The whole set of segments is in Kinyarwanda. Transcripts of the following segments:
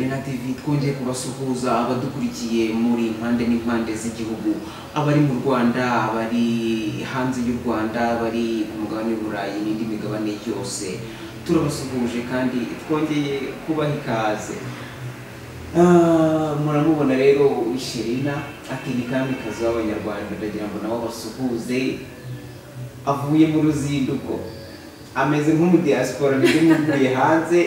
Sherina TV twongeye kubasuhuza abadukurikiye muri impande n'impande z'igihugu, abari mu Rwanda, abari hanze y'u Rwanda, abari ku mugabane w'Uburayi n'indi migabane yose, turabasuhuje kandi twongeye kubaha ikaze. Muramubona rero Sherina ati ni kandi kazi w'Abanyarwanda, ndagira ngo nabo basuhuze. Avuye mu ruzinduko, ameze nk'umu diaspora n'umuvuye hanze,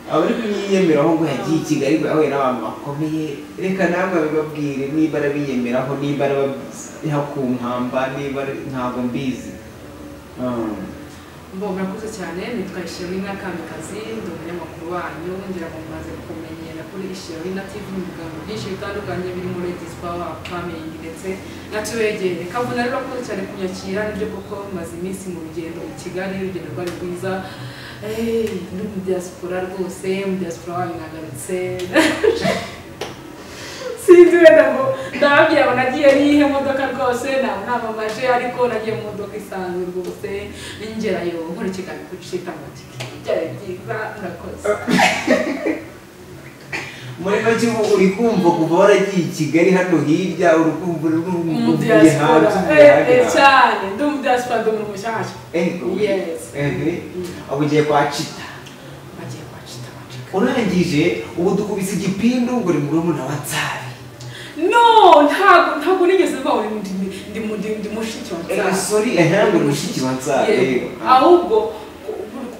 abari kunyiyemeraho ngo yagiye i Kigali aho n'abantu bakomeye. Reka namwe babibabwire niba arabiyemeraho, niba arabiha ku mpamba, niba ntabwo mbizi. Murakoze cyane, nitwa Sherina Kamikazi, ndi umunyamakuru wanyu, ngira ngo mumaze kumenyera kuri Sherina TV mu biganiro byinshi bitandukanye birimo Ladies Power, Farming ndetse na Tuwegere. Kavuna rero akoze cyane kunyakira, nibyo koko maze iminsi mu rugendo i Kigali, urugendo rwari rwiza. Ndi mu diaspora rwose, mu diaspora wanyu nagarutse. Sinzi wenda ngo ndababwira ngo nagiye nihe modoka rwose, namamaje ariko nagiye mu modoka isanzwe rwose, ngerayo nkora ikiganiro kuri Shitamati. Byari byiza, murakoze. Muri make uri kumva kuva waragiye i Kigali hano hirya, uri kumva uvuye hanze cyane, ndi mu diaspora, ndi umuntu mushyashya. Yes. Abo ugiye kwa Chita. Bagiye kwa Chita. Urangije ubu dukubise igipindu ngo uri muri WhatsApp. No, ntabwo nigeze mbaho ndi mushiki wa Sorry, ngo mushiki wa WhatsApp. Ahubwo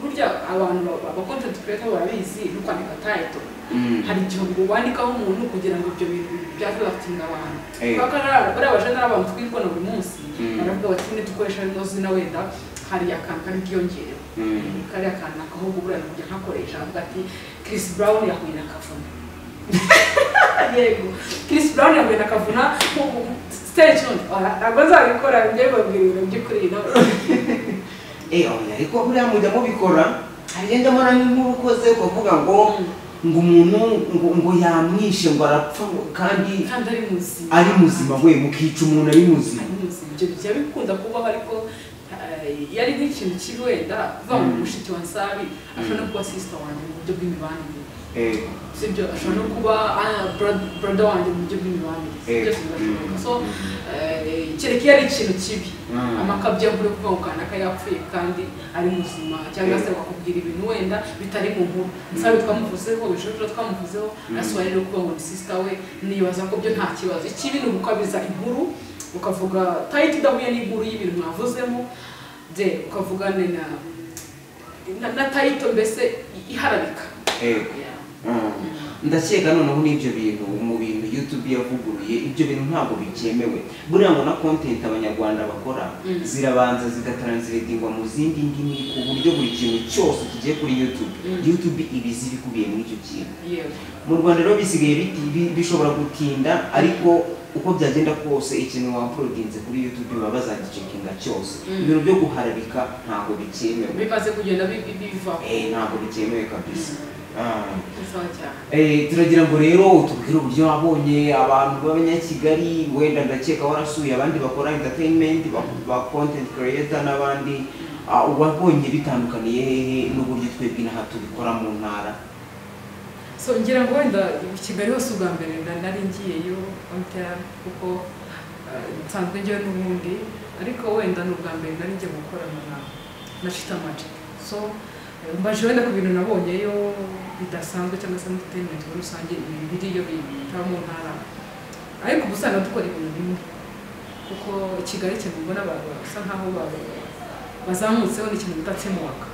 burya abantu ba content creator barabizi no kwandika title. Hari igihe ngo wandikaho umuntu kugira ngo ibyo bintu byazatinda abantu. Bakara bari abaje n'abantu twirwana buri munsi, baravuga bati ne dukoresha no zina wenda hari akantu kari byongerewe. Kari akantu akahubwo burana kujya nkakoresha avuga ati Chris Brown yahuye na Kavuna. Yego, Chris Brown yahuye na Kavuna. Stay tuned. Abaza bikora ibyo babwira by'ukuri no. Ariko buriya mujya mubikora, hagenda mara nk'urukoze kuvuga ngo umuntu ngo yamwishe ngo arapfa kandi ari muzima, we mukica umuntu ari muzima. Ibyo bijya bikunda kubaho, ariko yari nk'ikintu kibi wenda kuva mu mushiki wa Nsabi, ashobora no kuba sister wanjye mu buryo bw'imibanire. Sibyo, ashobora no kuba brother wanjye mu buryo bw'imibanire. Byose birashoboka. So kereka iyo ari ikintu kibi, amakabya avuye kuva mu kanaka yapfuye kandi ari muzima, cyangwa se bakubwira ibintu wenda bitari mu nkuru. Nsabi twamuvuzeho, bishobora twamuvuzeho, nasubira rero kuvuga ngo ni sister we, nibaza ko byo nta kibazo. Ikibi ni ugukabiza inkuru, ukavuga title idahuye n'inkuru y'ibintu mwavuzemo, ukavuga na title mbese iharabika. Ndakeka noneho n'ibyo bintu mu bintu YouTube yavuguruye, ibyo bintu ntabwo bikemewe. Buriya ngo na content Abanyarwanda bakora zirabanza zigatranslatingwa mu zindi ndimi, ku buryo buri kintu cyose kigiye kuri YouTube ibizi bikubiye muri icyo kintu. Mu Rwanda rero bisigaye bishobora gutinda, ariko uko byagenda kose ikintu wauploadinze kuri YouTube baba bazagicekinga cyose. Ibintu byo guharabika ntabwo bikemewe. Bimaze kugenda biva. Ntabwo bikemewe kabisa. Turagira ngo rero tubwire uburyo wabonye abantu b'Abanyakigali, wenda ndakeka warasuye abandi bakora entertainment, ba content creator n'abandi, wabonye bitandukaniye hehe n'uburyo twebwe inaha tubikora mu ntara? So ngira ngo wenda Kigali hose ubwa mbere nari ngiyeyo kuko nsanzwe njyewe n'ubundi, ariko wenda n'ubwa mbere nari ngiye gukorana na Shitamati. So mbaje wenda ku bintu nabonyeyo bidasanzwe cyangwa se entertainment muri rusange, ibintu biriyo bitaba mu ntara, ariko usanga dukora ibintu bimwe, kuko Kigali cyane mbona basa nkaho bazamutseho n'ikintu bitatsemuka.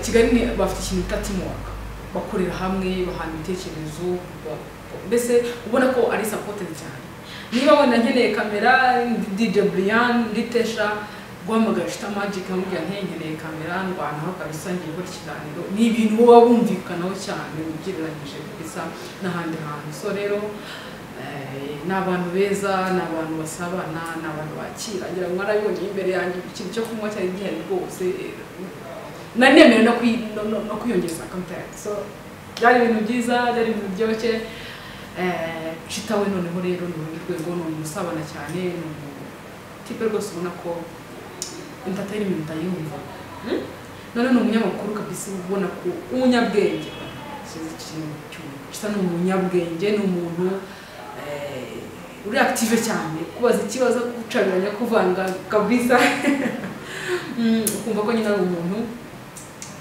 Kigali bafite ikintu bitatsemuka, bakorera hamwe, bahana ibitekerezo, mbese ubona ko ari supported cyane. Niba wenda nkeneye kamera, DJ Brian, Litesha, guhamagara Shitamati amubwira nkeneye kamera, ndwanaho kabisa ngiye gukora ikiganiro, ni ibintu baba bumvikanaho cyane ugereranyije bisa n'ahandi hantu. So rero ni abantu beza, ni abantu basabana, ni abantu bakira. Ngira ngo mwarabibonye imbere yanjye ikintu cyo kunywa cyari gihari rwose, nanemerewe no kwiyongeza contact. So byari ibintu byiza, byari ibintu byoroshye. Chita we noneho rero ni urundi rwego, ni umusabana cyane, ni tipe rwose ubona ko entertainment ayumva. none ni umunyamakuru kabisa ubona ko umunyabwenge Chita ni umunyabwenge ni umuntu uri active cyane kubaza ikibazo kucabiranya kuvanga kabisa kumva ko nyina ari umuntu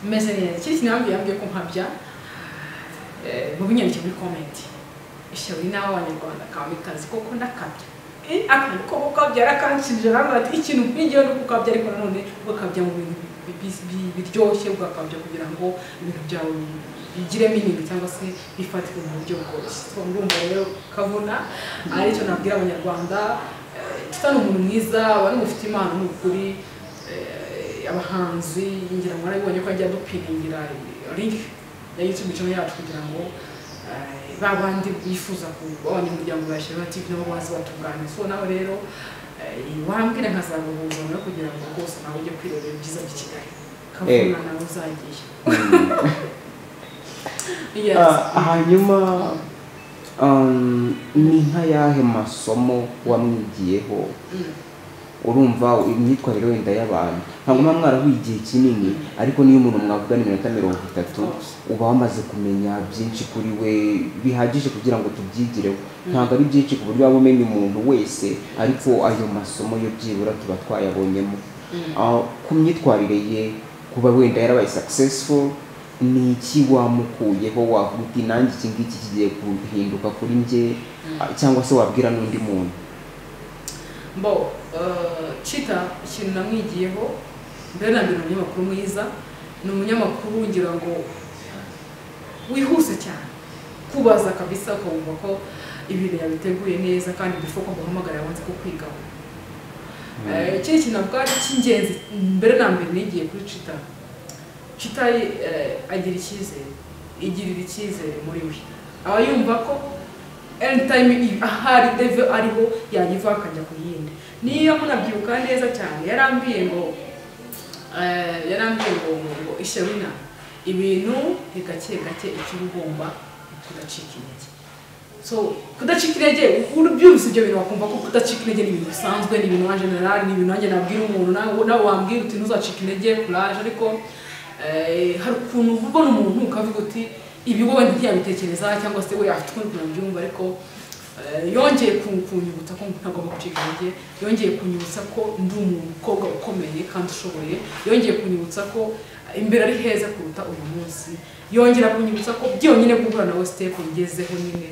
meze neza kiri yambwiye ko nkabya mu binyandike muri comment ishyari nawe abanyarwanda kamikazi koko ndakabya akandi koko kabyara kanshije nabwo ati ikintu ngiye no kukabya ariko none ukabya mu bintu biryoshye ugakabya kugira ngo ibintu byawe bigire minini cyangwa se bifatike mu buryo bwose ndumva rero Kavuna aricyo nabwira abanyarwanda Chita ni umuntu mwiza wari mufite imana n'ukuri abahanzi ngira ngo arabonye ko ajya dupiningira link ya YouTube channel yacu kugira ngo babandi bifuza kubona umuryango wa Shema TV nabo bazi batunganye so nawe rero wambwira nkazaguhuza no kugira ngo rwose nawe ujye kwirebera byiza by'Kigali Kavuna nawe uzagiye hanyuma ni nkayahe masomo wamwigiyeho urumva imyitwarire wenda y'abantu ntabwo mwa mwarahuye igihe kinini ariko niyo umuntu mwavugana iminota 30 uba wamaze kumenya byinshi kuri we bihagije kugira ngo tubyigireho ntabwo ari byinshi ku buryo waba umenya umuntu wese ariko ayo masomo yo byibura tuba twayabonyemo ku myitwarire ye kuba wenda yarabaye successful ni iki wamukuyeho wavuga uti nanjye iki ngiki kigiye guhinduka kuri njye cyangwa se wabwira n'undi muntu Chita ikintu namwigiyeho mbere na mbere umunyamakuru mwiza ni umunyamakuru ngira ngo wihuse cyane kubaza kabisa kumva ko ibintu yabiteguye neza kandi bifoko guhamagara yabanze ko kwigaho ikindi kintu avuga cy'ingenzi mbere na mbere nigiye kuri Chita agira icyizere muri we aba yumva ko anytime ahari deve ariho yagiva akajya ku yindi niyo munabyibuka neza cyane yarambiye ngo Isharina ibintu gake ikiri ugomba kudacika intege so kudacika intege urubyumvise ibyo bintu wakumva ko kudacika intege ni ibintu bisanzwe ni ibintu general ni ibintu nanjye nabwira umuntu nawe wambwira uti ntuzacika intege courage ariko hari ukuntu ubona umuntu ukavuga uti ibi wowe ntiyabitekereza cyangwa se we afite ukuntu kubyumva ariko yongeye kunyibutsa ko ntagomba gucika intege yongeye kunyibutsa ko ndi umukobwa ukomeye kandi ushoboye yongeye kunyibutsa ko imbere ari heza kuruta uyu munsi yongera kunyibutsa ko byonyine guhura nawe step ngezeho nyine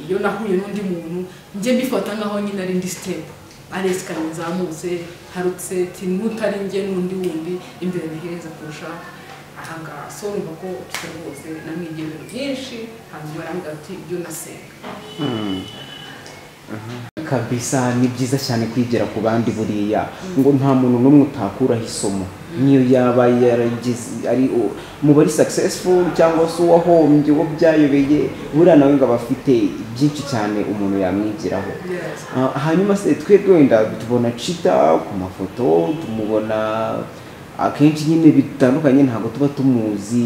iyo nahuye n'undi muntu njye mbifata nkaho nyine ari ndi step aresikanye nzamutse harutse tinutari njye n'undi wundi imbere ni heza kurusha ahangaha so numva ko rwose namwigiye ibintu byinshi hanyuma arambwira ati ibyo nasenga kabisa ni byiza cyane kwigira ku bandi buriya ngo nta muntu n'umwe utakuraho isomo niyo yaba yaragize ari mu bari successful cyangwa se uwahombye uwo byayobeye buriya nawe ngo abafite byinshi cyane umuntu yamwigiraho hanyuma se twebwe wenda tubona Chita ku mafoto tumubona akenshi nyine bitandukanye ntabwo tuba tumuzi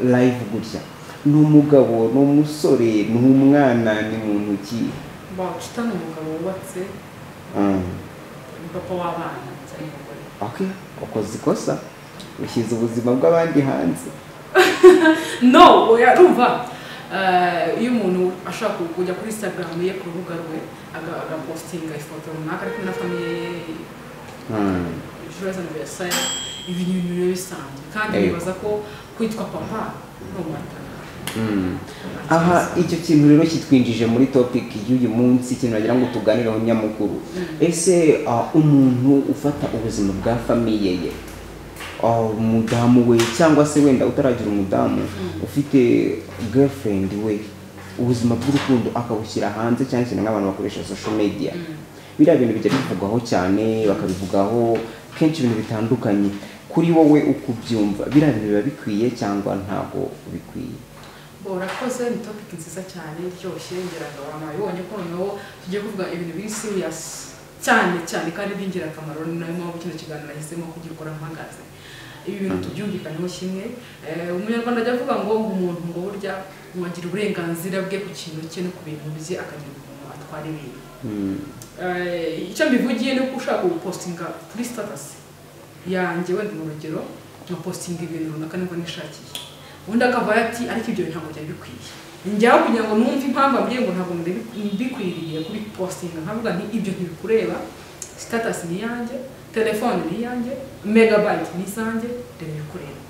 live gutya ni umugabo ni umusore ni umwana ni muntu ki Chita ni umugabo wubatse papa w'abana okay ukoze ikosa ushyize ubuzima bw'abandi hanze no yarumva iyo umuntu ashaka kujya kuri Instagram ye ku rubuga rwe agapostinga ifoto runaka ariko na famille joyeux anniversaire ibintu bisanzwe kandi bibaza ko kwitwa papa no matana aha icyo kintu rero kitwinjije muri topic y'uyu munsi ikintu nagira ngo tuganireho nyamukuru ese umuntu ufata ubuzima bwa famille ye umudamu we cyangwa se wenda utaragira umudamu ufite girlfriend we ubuzima bw'urukundo akabushyira hanze cyane cyane nk'abantu bakoresha social media biriya bintu bijya bivugwaho cyane bakabivugaho kenshi ibintu bitandukanye kuri wowe uko ubyumva biriya bintu biba bikwiye cyangwa ntabwo bikwiye Urakoze ni topic nziza cyane iryoshye ngira ngo ababibonye ko noneho tugiye kuvuga ibintu biri serious cyane kandi by'ingirakamaro nayo mpamvu kino kiganiro nahisemo kugikora mpagaze ibi bintu tubyumvikaneho kimwe umunyarwanda ajya avuga ngo umuntu ngo burya mwagira uburenganzira bwe ku kintu cye no ku bintu bye akagira umuntu atwara ibintu icyo mbivugiye no gushaka gupostinga kuri status yanjye wenda mu rugero nka postinga ibintu runaka nibwo nishakiye undi akava ati ariko ibyo ntabwo byari bikwiye njyaho kugira ngo numve impamvu ambwiye ngo ntabwo bikwiriye kuri postinga nkavuga nti ibyo ntibikureba status ni yanjye telefone ni yanjye megabyte ni zanjye rero bikureba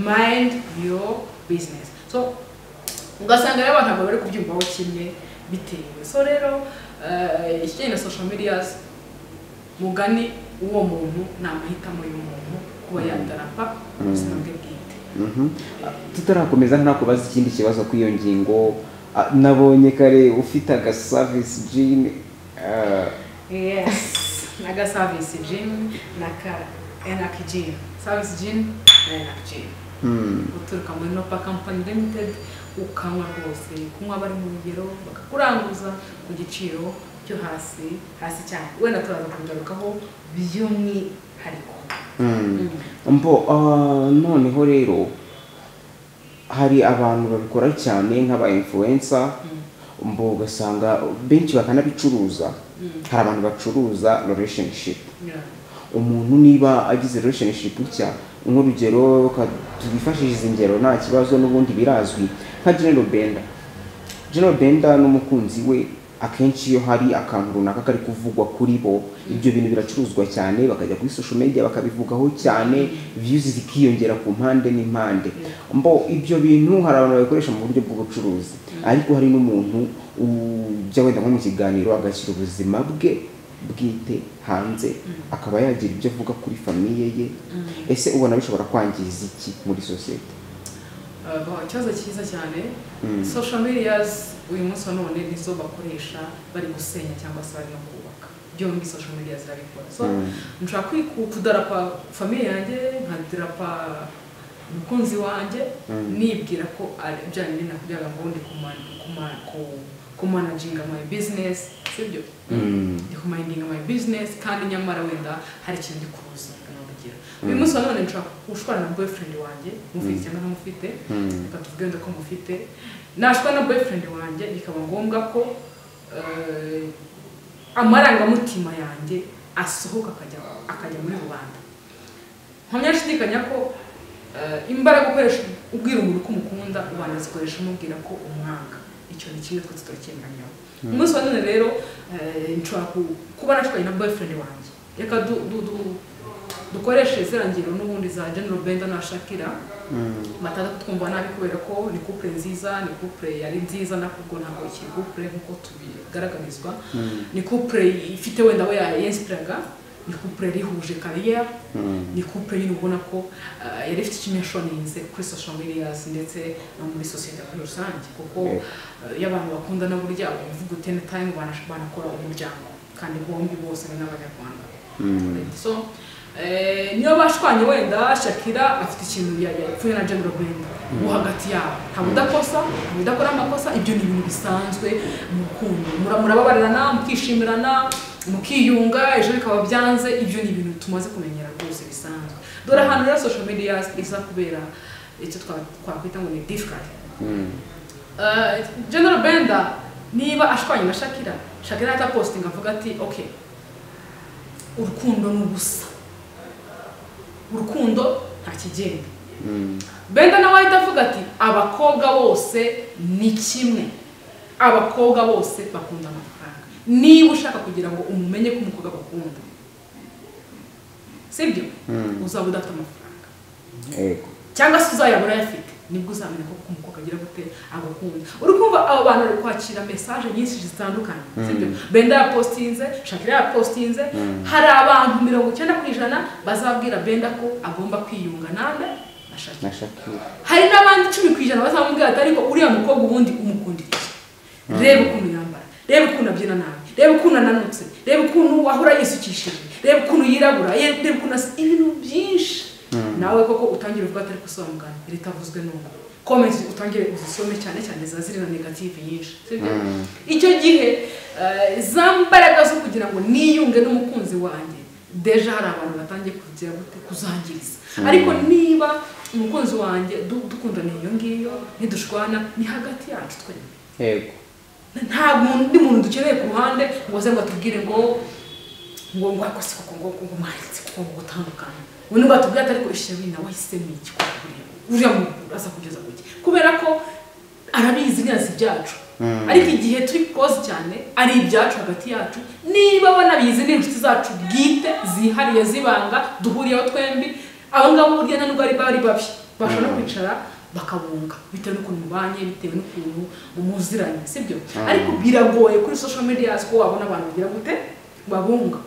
mind your business so ugasanga rero abantu bari kubyumvaho kimwe bitewe so rero ikijyanye na social medias mugani uwo muntu ni amahitamo y'umuntu kuba yadarapa ubuzima bwe bwite tutarakomeza ntakubaza ikindi kibazo kuri iyo ngingo nabonye kare ufite aga service gym yes naga service gym naka enak gym service gym na enak gym uturuka muri Nopa Company Limited ukanywa rwose kunywa bari mu rugero bakakuranguza ku giciro cyo hasi cyane wenda turaza kugarukaho by'umwihariko noneho rero hari abantu babikora cyane nk'aba influencer ugasanga benshi bakanabicuruza hari abantu bacuruza relationship umuntu niba agize relationship nshya nk'urugero tubifashishije ingero nta kibazo n'ubundi birazwi nka General Benda n'umukunzi we akenshi iyo hari akantu runaka kari kuvugwa kuri bo ibyo bintu biracuruzwa cyane bakajya kuri social media bakabivugaho cyane views zikiyongera ku mpande n'impande ibyo bintu hari abantu babikoresha mu buryo bw'ubucuruzi ariko hari n'umuntu ujya wenda nko mu kiganiro agashyira ubuzima bwe bwite hanze akaba yagira ibyo avuga kuri famiye ye ese ubona bishobora kwangiza iki muri society ikibazo cyiza cyane social medias uyu munsi wa none nizo bakoresha bari gusenya cyangwa se bari no kubaka byombi social media zirabikora so nshaka kudarapa famiye yanjye nkadarapa umukunzi wanjye nibwira ko byanye nakubyaga ngo ndi kumanaginga my business sibyo ndi kumanaginga my business kandi nyamara wenda hari ikintu gikuruza n'urugero uyu munsi wa none nshaka gushwana na boyfriend wanjye mufite cyangwa ntamufite bakatubwira ko mufite nashwa na boyfriend wanjye bikaba ngombwa ko amarangamutima yanjye asohoka akajya muri rubanda nkamyashidikanya ko imbaraga ukoresha ubwira umuntu ko umukunda ubana zikoresha umubwira ko umwanga icyo ni kimwe twese turakemanyaho umunsi wa none rero nshobora kuba nashwanye na boyfriend wanjye reka dukoreshe zirangiro n'ubundi za General Benda na Shakira bataza twumva nabi kubera ko ni couple nziza ni couple yari nziza nakubwo ntabwo iki couple nkuko tubigaragarizwa ni couple ifite wenda we inspiraga ni couple rihuje career ni couple nyine ubona ko yari ifite ikimenyeshoninze kuri social media ndetse no muri society kuri rusange kuko y'abantu bakundana burya uvuga utene time banakora umuryango kandi bombi bose ni n'abanyarwanda so niyo bashwanye wenda Shakira afite ikintu yapfuye na General Benda wo hagati yabo ntabwo udakora amakosa ibyo ni ibintu bisanzwe mu rukundo murababarirana mukishimirana mukiyunga ejo bikaba byanze ibyo ni ibintu tumaze kumenyera rwose bisanzwe dore ahantu rero social media iza kubera icyo twakwita ngo ni difficult General Benda niba ashwanye na Shakira ata posting avuga ati okay urukundo n'ubusa urukundo nta kigenda Benda nawe ahita avuga ati abakobwa bose ni kimwe abakobwa bose bakunda amafaranga niba ushaka kugira ngo umumenye ko umukobwa bakunda sibyo uzaba udafite amafaranga cyangwa se uzayabura yafite nibwo uzamenya ko umukobwa agira gute agukunda urukumva abo bantu bari kwakira message nyinshi zitandukanye sibyo Benda yapostinze Shakira yapostinze hari abantu 90% bazabwira Benda ko agomba kwiyunga nande na Shakira hari n'abandi 10% bazamubwira ati ariko uriya mukobwa ubundi umukundira reba ukuntu yambara reba ukuntu abyina nabi reba ukuntu ananutse reba ukuntu wahura yisukishije reba ukuntu yirabura reba ukuntu ibintu byinshi nawe koko utangira uvuga atari kusomgana ritavuzwe n'uko comments utangire uzisome cyane zaziri na negative nyinshi sibyo icyo gihe zambaraga zo kugira ngo niyunge n'umukunzi wanjye deja hari abantu batangiye kugira gute kuzangiriza ariko niba umukunzi wanjye dukundana iyo ngiyo nidushwana ni hagati yacu twe yego nta muntu dukeneye ku ruhande ngo se ngo atubwire ngo ngo akose koko ngo mwahitse koko ngo gutandukana ubu ngo atubwira ariko Sherina wahisemo iki uriya mu asa kugeza kuki kubera ko arabizi neza ibyacu ariko igihe turi close cyane ari ibyacu hagati yacu niba banabizi n'inshuti zacu bwite zihariye zibanga duhuriyeho twembi abo ngabo burya nta nubwo ari babi bashobora kwicara bakabunga bitewe n'ukuntu mubanye bitewe n'ukuntu mumuziranye sibyo ariko biragoye kuri social media ko wabona abantu bagira gute babunga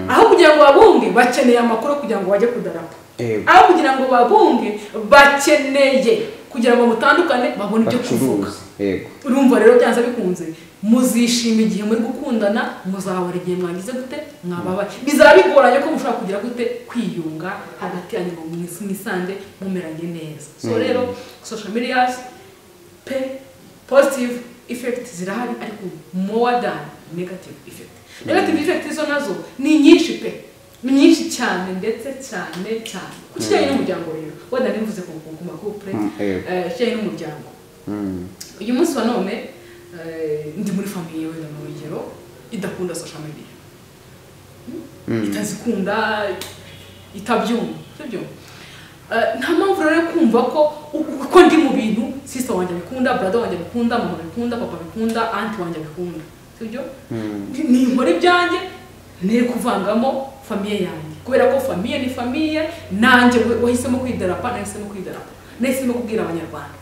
aho kugira ngo babunge bakeneye amakuru kugira ngo bajye kudarapa aho kugira ngo babunge bakeneye kugira ngo mutandukane babone ibyo kuvuga urumva rero byanza bikunze muzishima igihe muri gukundana muzabara igihe mwagize gute mwababaye bizaba bigoranye ko mushobora kugira gute kwiyunga hagati yanyu ngo mwisange mumeranye neza so rero social media positive effect zirahari ariko more than negative effect negative effect izo nazo ni nyinshi pe ni nyinshi cyane ndetse cyane kujyanye n'umuryango rero wenda nimvuze ku makupre cyane n'umuryango uyu munsi wa none ndi muri famille wenda mu rugero idakunda social media itazikunda itabyumva sibyo nta mpamvu rero kumva ko ndi mu bintu sister wanjye bikunda brother wanjye bikunda mama bikunda papa bikunda aunt wanjye bikunda sibyo ni inkora ibyanjye ne kuvangamo famille yanjye kubera ko famille ni famille nanjye wahisemo kwidarapa nahisemo kubwira abanyarwanda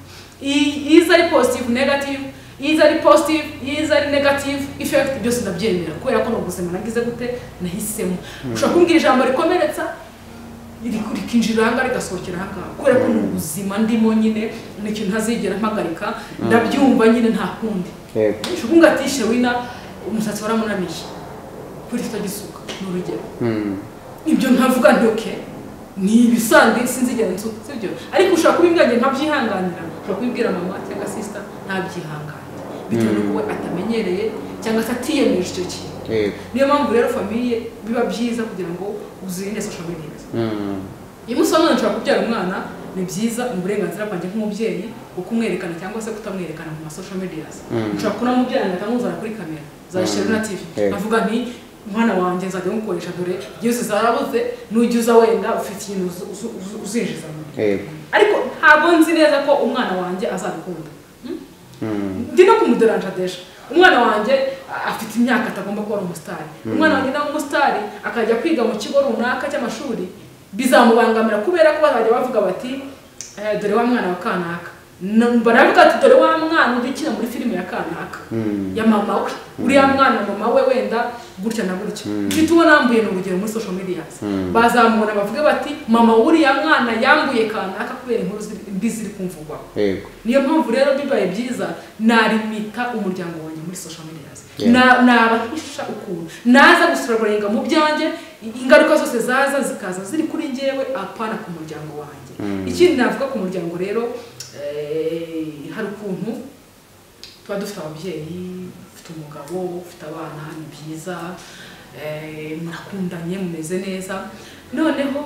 iza ari positive negative iza ari positive iza ari negative effect byose ndabyemera kubera ko n'ubuzima nagize gute nahisemo ushaka kumbwira ijambo rikomeretsa rikinjira hanga rigasohokera hanga kubera ko n'ubuzima ndimo nyine n'ikintu ntazigera mpagarika ndabyumva nyine nta kundi ushaka kungatisha wina umusatsi waramunamisha kuri tutagisuka n'urugero ibyo ntavuga nti okay ni ibisanzwe sinzigera nsuka sibyo ariko ushaka kubimbwira nkabyihanganira ushaka kubibwira mama cyangwa sister ntabyihanganira bitewe n'uko atamenyereye cyangwa se atiyemeje icyo kintu niyo mpamvu rero famille biba byiza kugira ngo uzirinde social media iyo umusore nshaka kubyara umwana ni byiza ni uburenganzira bwanjye nk'umubyeyi ukumwerekana cyangwa se kutamwerekana mu social media nshaka kunamubyara ndakamuzana kuri kamera za Sherina TV avuga nti umwana wanjye nzajya mukoresha dore byose zarabuze nugiza wenda ufite ikintu uzinjiza ariko ntabwo nzi neza ko umwana wanjye azabikunda ndi no kumuderanjadesha umwana wanjye afite imyaka atagomba kuba umusitari umwana wanjye nawe umusitari akajya kwiga mu kigo runaka cy'amashuri bizamubangamira kubera ko bazajya bavuga bati dore wa mwana wa kanaka baravuga ati dore wa mwana udikina muri filime ya kanaka ya mama we uriya mwana mama we wenda gutya na gutya mfite uwo nambuye n'urugero muri social media bazamubona bavuga bati mama uriya mwana yambuye kanaka kubera inkuru mbi ziri kumvugwaho niyo mpamvu rero bibaye byiza narimita umuryango wanjye muri social media nabahisha ukuntu naza gusuragorenga mu byanjye ingaruka zose zaza zikaza ziri kuri njyewe apana ku muryango wanjye ikindi navuga ku muryango rero hari ukuntu tuba dufite ababyeyi ufite umugabo ufite abana ni byiza murakundanye mumeze neza noneho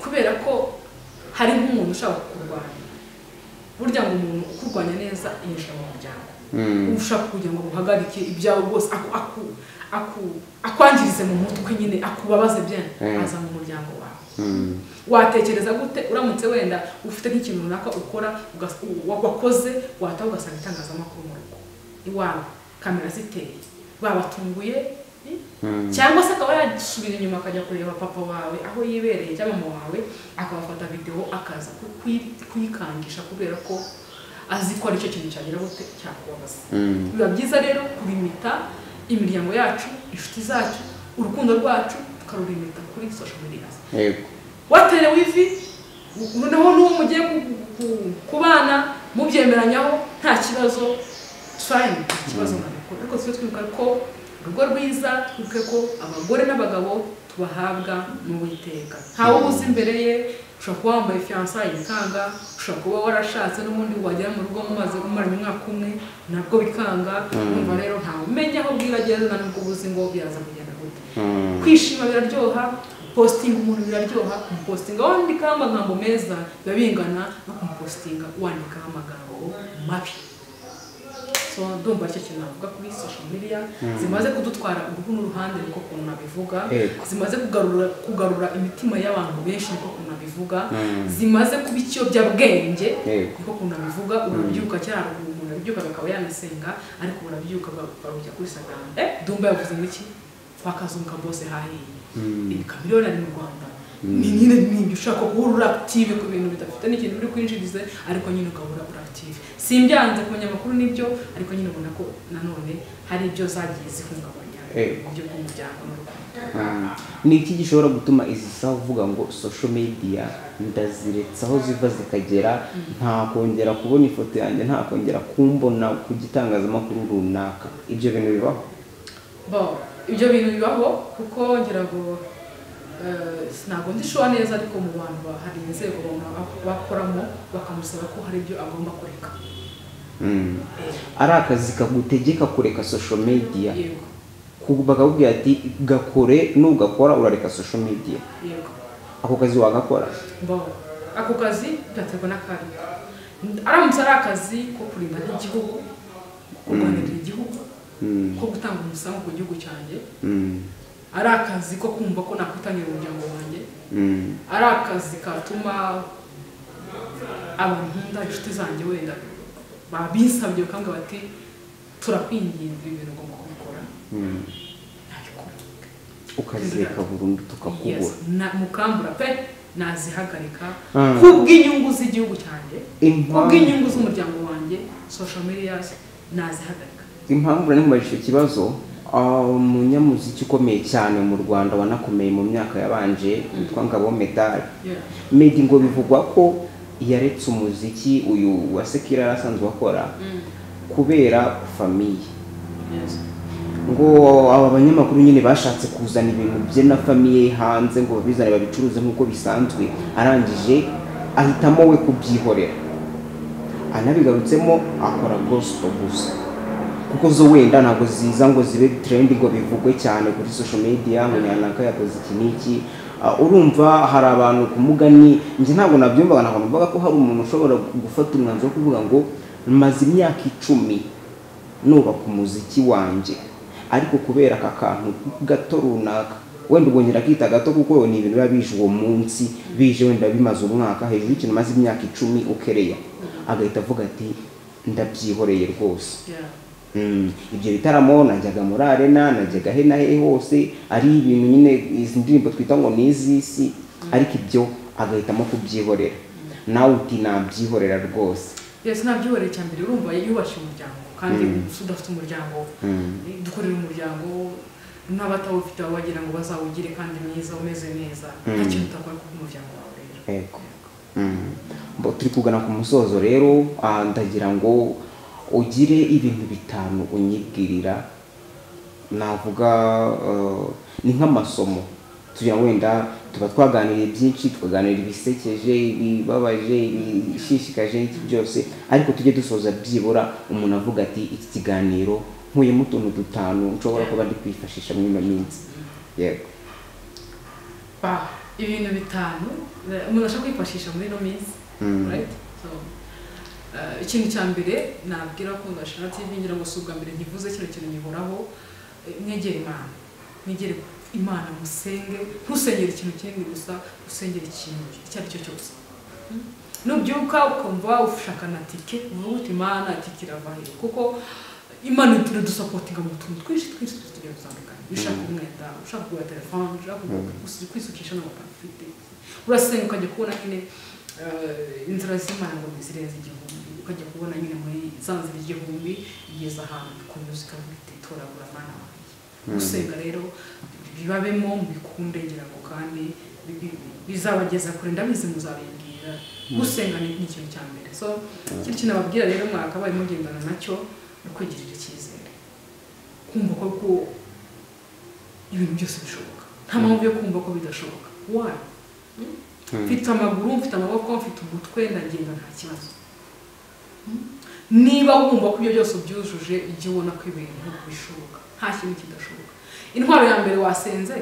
kubera ko hari nk'umuntu ushaka kukurwanya burya ngo umuntu ukurwanya neza yinjira mu muryango ushaka kugira ngo uhagarike ibyawe rwose akwangirize mu mutwe nyine akubabaze byane aza mu muryango wawe watekereza gute uramutse wenda ufite nk'ikintu runaka ukora wakoze wataha ugasanga itangazamakuru mu rugo iwawe kamera ziteye babatunguye cyangwa se akaba yasubira inyuma akajya kureba papa wawe aho yibereye cyangwa mama wawe akabafata video akaza kuyikangisha kubera ko azi ko ari cyo kintu cyagira gute cyakubabaza biba byiza rero kurimita imiryango yacu inshuti zacu urukundo rwacu tukarurimita kuri social media watere wivi noneho n'uwo mugiye kubana mubyemeranyaho nta kibazo fine ikibazo nabikora ariko twe twibuka ko urugo rwiza twibuke ko abagore n'abagabo tubahabwa n'Uwiteka ntawe ubuze imbere ye ushobora kuba wambaye fiançailles bikanga ushobora kuba warashatse n'ubundi wagera mu rugo mumaze kumara umwaka umwe nabwo bikanga umva rero ntawe umenya aho bwiragenda nubwo ubuzi ngo biraza kugenda gute kwishima biraryoha posting umuntu biraryoha posting wandika amagambo meza biba bingana no kumpostinga wandika amagambo mabi so ndumva icyo kintu navuga kuri social media zimaze kudutwara uruhu n'uruhande niko kuntu nabivuga zimaze kugarura imitima y'abantu benshi niko kuntu nabivuga zimaze kuba ikiyobyabwenge niko kuntu nabivuga urabyuka cyane umuntu abyuka akaba yanasenga ariko urabyuka barujya kuri Instagram ndumva yavuze iki wakazunguka bose hahiye Chameleone ari mu Rwanda ni nyine n'ibyo ushaka kuba active ku bintu bidafite n'ikintu uri kwinjirize ariko nyine ukabura active simbyanze ku banyamakuru nibyo ariko nyine ubona ko nanone hari ibyo zagiye zihungabanya ibyo by'umuryango n'urukundo ni iki gishobora gutuma izi saha uvuga ngo social media ndaziretsa aho ziva zikagera nta kongera kubona ifoto yanjye nta kongera kumbona ku gitangazamakuru runaka ibyo bintu bibaho ibyo bintu bibaho kuko ngira ngo ntabwo ndishoba neza ariko mu bantu hari inzego bakoramo bakamusaba ko hari ibyo agomba kureka ari akazi kagutegeka kureka social media bakakubwira ati gakore nugakora urareka social media ako kazi wagakora ako kazi byaterwa n'akari aramutse ari akazi ko kurinda igihugu kurwanirira igihugu ko gutanga umusanzu ku gihugu cyanjye ari akazi ko kumva ko nakwitangira umuryango wanjye ari akazi katuma abantu inshuti zanjye wenda babinsabye bakambwira bati turakwinginga ibintu ugomba kubikora ukazireka burundu tukakubura mukambura pe nazihagarika kubw'inyungu z'igihugu cyanjye kubw'inyungu z'umuryango wanjye social media nazihagarika impamvu nari icyo kibazo umunyamuziki ukomeye cyane mu Rwanda wanakomeye mu myaka yabanje witwa Ngabo Medal Meddy ngo bivugwa ko yaretse umuziki uyu wa Sekira asanzwe akora kubera famiye ngo aba banyamakuru nyine bashatse kuzana ibintu bye na famiye hanze ngo babizane babicuruze nk'uko bisanzwe arangije ahitamo we kubyihorera anabigarutsemo akora gospel gusa kuko zo wenda ntabwo ziza ngo zibe trend ngo bivugwe cyane kuri social media ngo nyanaka yakoze iki niki urumva hari abantu kumugani nje ntabwo nabyumvaga ntabwo numvaga ko hari umuntu ushobora gufata umwanzuro kuvuga ngo maze imyaka 10 nubaka umuziki wanje ariko kubera aka kantu gato runaka wenda ubongera kwita gato kuko ni ibintu biba bije uwo munsi bije wenda bimaze umwaka hejuru ikintu maze imyaka 10 ukereya agahita avuga ati ndabyihoreye rwose ibyo bitaramo najyaga muri arena najyaga he na he hose ari ibintu nyine izi ndirimbo twita ngo nizisi ariko ibyo agahitamo kubyihorera nawe uti nabyihorera rwose nabyihoreye cyambere urumva yubashye umuryango kandi udafite umuryango dukorera umuryango n'abatawufite wagira ngo bazawugire kandi mwiza umeze neza nta kintu utakora ku muryango wawe rero turi kugana ku musozo rero ndagira ngo ugire ibintu bitanu unyibwirira navuga ni nk'amasomo tugira wenda tuba twaganiriye byinshi tukaganira ibisekeje ibibabaje ibishishikaje n'iki byose ariko tujye dusoza byibura umuntu avuga ati iki kiganiro nkuyemo utuntu dutanu nshobora kuba ndi kwifashisha muri ino minsi yego ibintu bitanu umuntu ashaka kwifashisha muri ino minsi right so ikintu cya mbere nabwira ko ndashaka TV ngira ngo subwa mbere nkivuze kino kintu nyihoraho mwegere Imana musenge ntusengere ikintu kinini gusa usengere ikintu icyo ari cyo cyose nubyuka ukumva ushaka na tike uvuga Imana tikiravahe kuko Imana itudusapotinga mu tuntu twinshi tugiye gutandukana ushaka umwenda ushaka kugura telefone ushaka kwisukisha n'amapafite urasenga ukajya kubona nyine inzira z'Imana ngo zirenze igihumbi ukajya kubona nyine muri zanzira igihumbi igeza ahantu ku music bitoragura Mana wanjye gusenga rero bibabemo bikunde ngira ngo kandi bizabageza kure ndabizi muzabibwira gusenga ni ikintu cya mbere so kiri kinababwira rero mwakabaye mugendana nacyo kwigirira icyizere kumva ko ibintu byose bishoboka nta mpamvu yo kumva ko bidashoboka why mfite amaguru mfite amaboko mfite umutwe ndagenda nta kibazo niba wumva ko ibyo byose byujuje ijye ubona ko ibintu bishoboka nta kintu kidashoboka intwaro ya mbere wasenze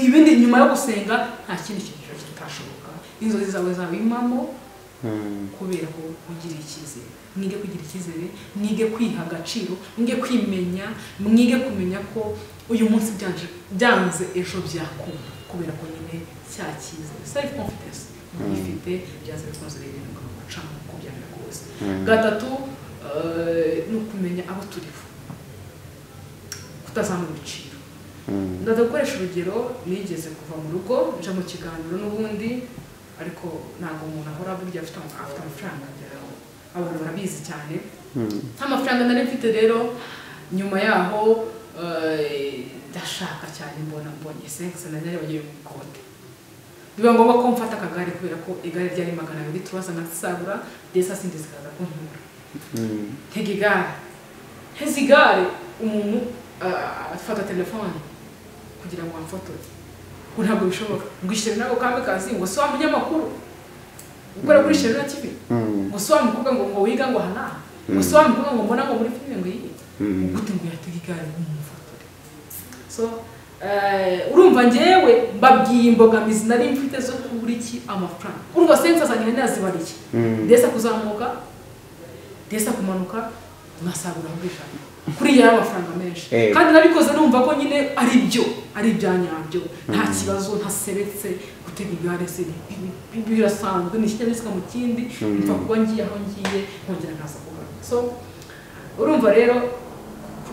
ibindi nyuma yo gusenga nta kindi kintu kitashoboka inzozi zawe zaba impamo kubera ko kugira icyizere, mwige kugira icyizere, mwige kwiha agaciro, mwige kwimenya, mwige kumenya ko uyu munsi byanze ejo byakunda, kubera ko nyine cya cyizere self confidence ifite byanze bikunze rero gucamo uko byamera kose. Gatatu ni ukumenya abo turiho, kutazamura ibiciro. Ndaza gukoresha urugero, nigeze kuva mu rugo nja mu kiganiro n'ubundi, ariko ntabwo umuntu ahora burya afite amafaranga, abantu barabizi cyane. Nta mafaranga nari mfite rero, nyuma yaho ndashaka cyane mbonye senkisi nari bagiye mu kote, biba ngombwa ko mfata akagare kubera ko igare ryari 200 tubaza nkasagura desa sindi zikaza kuntura. Tega igare, heza igare, umuntu afata telefone kugira ngo amfotore, ko ntabwo bishoboka. Ngwishyire nako kambe kazi ngo so amunyamakuru ukora kuri Sheri na TV, ngo so amukubwa ngo wiga ngo hana, ngo so amukubwa ngo mbona ngo muri filime ngo iyi gute ngo yatega igare umufotore. So urumva ngewe mbabwiye imbogamizi nari mfite zo kubura iki amafaranga. Urumva sensa zanjye nazibariye, ndetse kuzamuka, ndetse kumanuka, nasagura ubwishaka kuri ya amafaranga menshi, kandi nabikoze numva ko nyine ari ibyanyabyo, nta kibazo, ntasebetse gutega igare se birasanzwe, nishyira mu kindi mfa kuba ngiye aho ngiye nkongera nkaza kugaruka. So urumva rero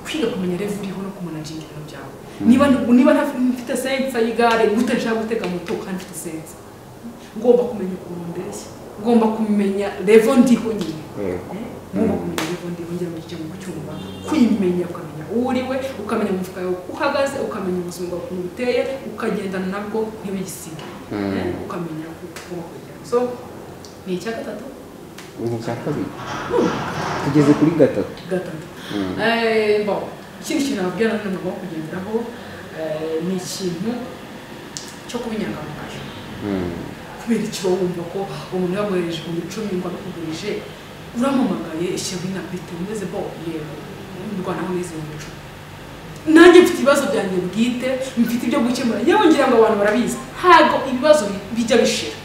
kwiga kumenya revu uriho no kumanaginga ibintu byawe. Niba ntafite sensa y'igare gute nshaka gutega moto kandi mfite sensa, ngomba kumenya ukuntu ndeshya, ngomba kumenya revu ndiho nyine, ngomba kumenya revu ndiho ngira mu cyumba cyumba, kwimenya ukamenya uriwe, ukamenya umufuka wawe uhagaze, ukamenya ubuzima bwawe ukuntu buteye, ukagendana nabwo ntibisige, ukamenya uko kugera. So ni icya gatatu, ni icya kabiri, tugeze kuri gatatu. Bon, ikindi kintu nababwira none mugomba kugenderaho ni ikintu cyo kuba inyangamugayo. Kubera icyo wumva ko umuntu yaguhereje mu 10 ngo akugurije, uramamagaye ishyirwa inabite umeze bo yewe Rwanda aho neze mu 10. Nanjye mfite ibibazo byanjye bwite, mfite ibyo gukemura, yewe ngira ngo abantu barabizi, ntabwo ibibazo bijya bishira.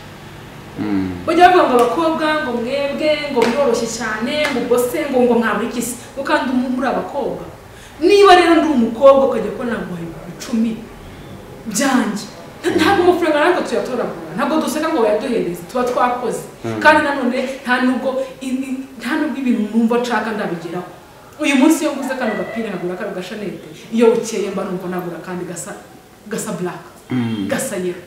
Bajya bavuga ngo abakobwa ngo mwebwe ngo biroroshye cyane, ngo bose ngo mwaburi kisi, ngo kandi muri abakobwa. Niba rero ndi umukobwa ukajya ko naguhaye 10 byanjye, ntabwo amafaranga ntabwo tuyatoragura, ntabwo duseka ngo bayaduhereze, tuba twakoze. Kandi nanone nta nubwo ibintu numva nshaka ndabigeraho. Uyu munsi yo nguze kano gapira nkagura kano gashanete, iyo ukeye mba numva nagura kandi gasa black, gasa yero.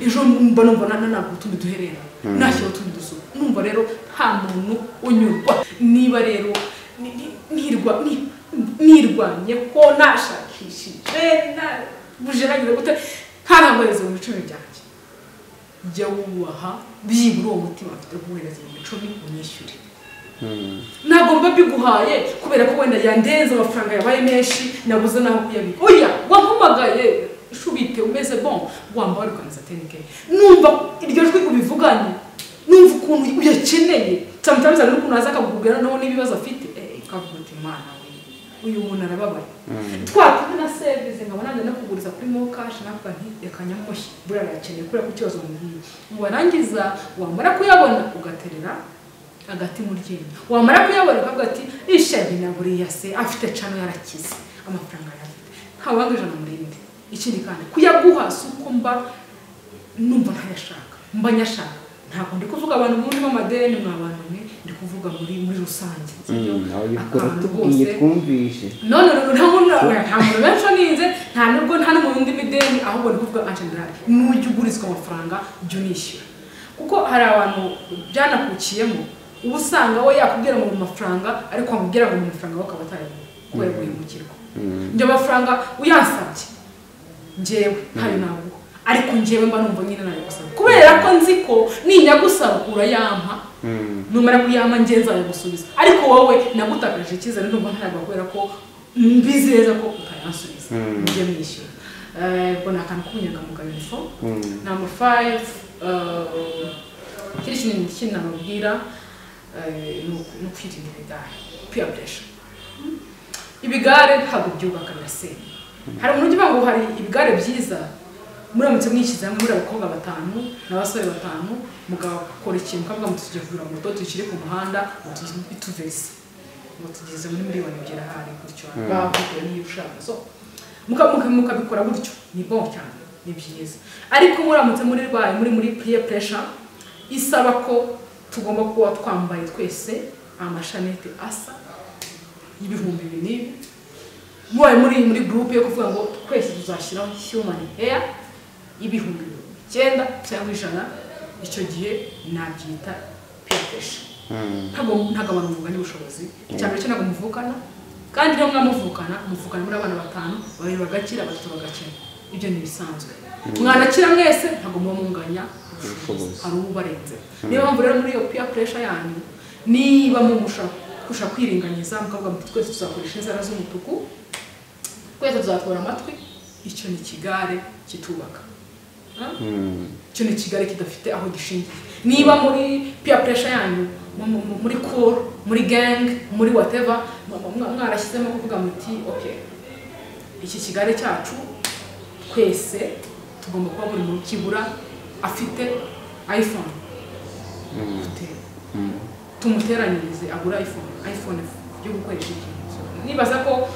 Ejo mba numva ntabwo utundi duherera, nashyira utundi dusu. Numva rero nta muntu unyurwa. Niba rero nirwanye ko nashakishije bujeragira gute ntaramwereze mu 10 byanjye, jya wubaha byibura uwo mutima afite guhereza mu 10 unyishyure. Ntabwo mba biguhaye kubera ko wenda yandenze amafaranga yabaye menshi nabuze naho kuyabika. Oya, wampamagaye ishubite umeze bon, wambara ukanza tenike, numva iryo jwi ubivuganye, numva ukuntu uyakeneye. Sometimes ari ukuntu aza akakubwira naho n'ibibazo afite, ikavuga ati Imana uyu muntu arababaye. Twatuye na service nkabona nande nakuguriza kuri mo cash navuga nti yakanyamushye burara yakeneye kuri ku kibazo mugiye. Warangiza wamara kuyabona ugaterera agati mu ryinyo, wamara kuyabona ukavuga ati ishabi na buriya se afite cano yarakize amafaranga yafite ntawangije na murinde. Ikindi kandi kuyaguha suko mba numva ntayashaka, mba nyashaka. Ntabwo ndi kuvuga abantu muri b'amadeni mwabantu mwe, ndi kuvuga muri rusange. Tugiye twumvishe none nta muntu benshi ninze, nta nubwo nta mu bindi mideni, ahubwo ndi kuvuga angendera n'ujya ugurizwa amafaranga jya unishyura. Kuko hari abantu byanakukiyemo ubu usanga we yakubwira mu mafaranga ariko amubwira ngo mu mafaranga bakaba atari guhemukirwa. Njye amafaranga uyansabye njyewe ntayo naguha, ariko njyewe mba numva nyine nayo gusaba kubera ko nzi ko ninyagusaba urayampa, numara kuyampa njye nzayagusubiza. Ariko wowe nagutakaje icyizere ndumva ntabwo kubera ko mbizeza ko utayansubiza njye mwishyura. Ubwo nakantu k'ubunyangamugayo info. Number 5, kiri kintu namubwira no kwirinda ibigare, peer pressure. Ibigare ntabwo byubaka birasenya. Hari umuntu uvuga ngo hari ibigare byiza muramutse mwishyize hamwe muri abakobwa 5 n'abasore 5 mugakora ikintu kavuga ngo tujye kugura moto tuyishyire ku muhanda bituvese ngo tugeze muri miliyoni ebyiri hari gutyo bavuga niyo ushaka so mukabikora gutyo ni bon cyane ni byiza ariko muramutse muri rwaye muri peer pressure isaba ko tugomba kuba twambaye twese amashanete asa y'ibihumbi 2 mubaye muri group yo kuvuga ngo twese tuzashyiraho human hair y'ibihumbi 9 cyangwa 100 icyo gihe nabyita peer pressure ntabwo abantu muvugana ubushobozi cyane cyo ntabwo muvukana kandi ntabwo muvukana muri abana 5 bari bagakira batatu bagakira ibyo ni bisanzwe mwanakira mwese ntabwo munganya ubushobozi ari ubarenze niyo mpamvu rero muri iyo peer pressure yanyu niba mumusha kwiringaniza mukavuga muti twese tuzakoresha inzara z'umutuku twese tuzatora amatwi icyo ni kigare kitubaka icyo ni kigare kidafite aho gishingiye niba muri peer pressure yanyu muri cool muri gang muri whatever mwarashyizemo kuvuga muti okay iki kigare cyacu twese tugomba kuba buri muntu kibura afite iPhone tumuteranyirize agura iPhone yo gukoresha ikintu nibaza ko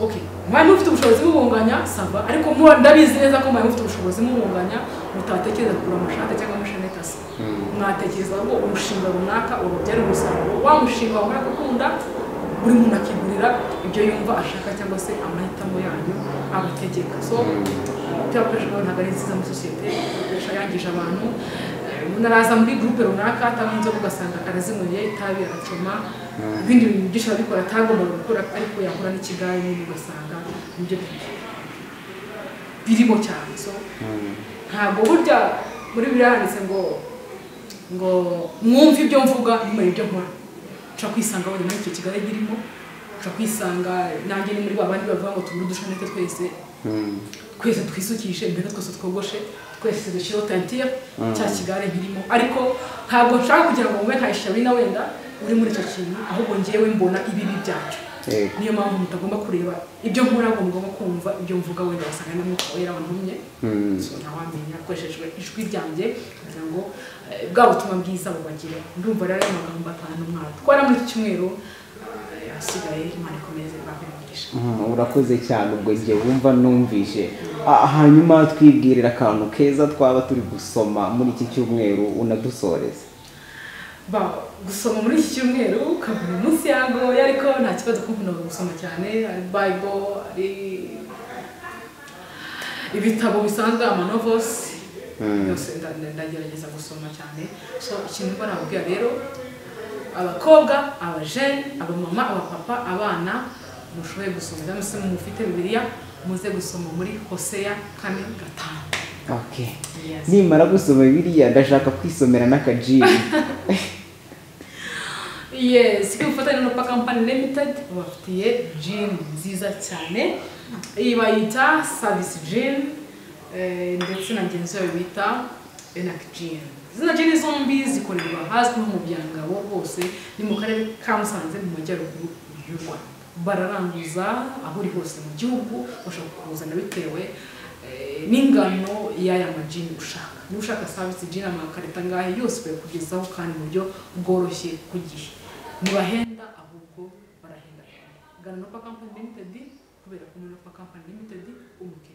okay mwaye mufite ubushobozi mubunganya sava ariko ndabizi neza ko mwaye mufite ubushobozi mubunganya mutatekereza kugura amashati cyangwa amashanete asa mwatekereza ngo umushinga runaka urubyaro umusaruro wa mushinga wamara gukunda buri muntu akigurira ibyo yumva ashaka cyangwa se amahitamo yanyu abategeka so cyapesha ntabwo ari nziza muri societe cyapesha yangije abantu naraza muri groupe runaka atabanze ugasanga arazimuye itabi aracoma ibindi bintu byinshi babikora atagomba gukora ariko yakora n'ikigaye n'ibindi ugasanga nibyo birimo cyane so ntabwo burya muri biranditse ngo mwumve ibyo mvuga nimuri ibyo nkora ushaka kwisanga wari muri icyo kigali girimo ushaka kwisanga nanjye ni muri babandi bavuga ngo tubure udushanete twese twisukishe mbere twese twogoshe twese dushyiraho tantire cya kigare girimo ariko ntabwo nshaka kugira ngo mube nkayishabina wenda uri muri icyo kintu ahubwo ngewe mbona ibibi byacyo niyo mpamvu mutagomba kureba ibyo nkora ngo mugomba kumva ibyo mvuga wenda wasanga n'umwuka wera wantumye so ntawamenya akoreshejwe ijwi ryanjye kugira ngo bwa butumwa bwiza bubagire ndumva rero amagambo 5 mwatwara muri iki cyumweru asigaye Imana ikomeze babimugisha urakoze cyane ubwo ngiye wumva numvishe hanyuma twibwirira akantu keza twaba turi gusoma muri iki cyumweru unadusoreze gusoma muri iki cyumweru kaburi munsi yagoye ariko nta kibazo kuko no gusoma cyane Bible ari ibitabo bisanzwe amanovels yose ndagerageza gusoma cyane so ikintu mbona nabwira rero abakobwa abajene abamama abapapa abana mushoboye gusoma ndamuse mufite Bibiliya muze gusoma muri Hosea 4:5 okay nimara gusoma Bibiliya ndashaka kwisomera n'akajini yes kufatanya no Company Limited bafitiye jean nziza cyane ibayita service jean ndetse na ngenzi yawe bita Enak jean zina jean zombi zikorerwa hazwi mu byangabo bose ni mu karere ka Musanze mu majyaruguru y'u Rwanda bararanguza aho uri hose mu gihugu bashaka kuzana bitewe n'ingano y'aya majini ushaka niba ushaka service jean amakarita ngahe yose kugezaho kandi mu buryo bworoshye ku gihe ntibahenda ahubwo barahenda gana no Company Limited kubera ko no Company Limited umuke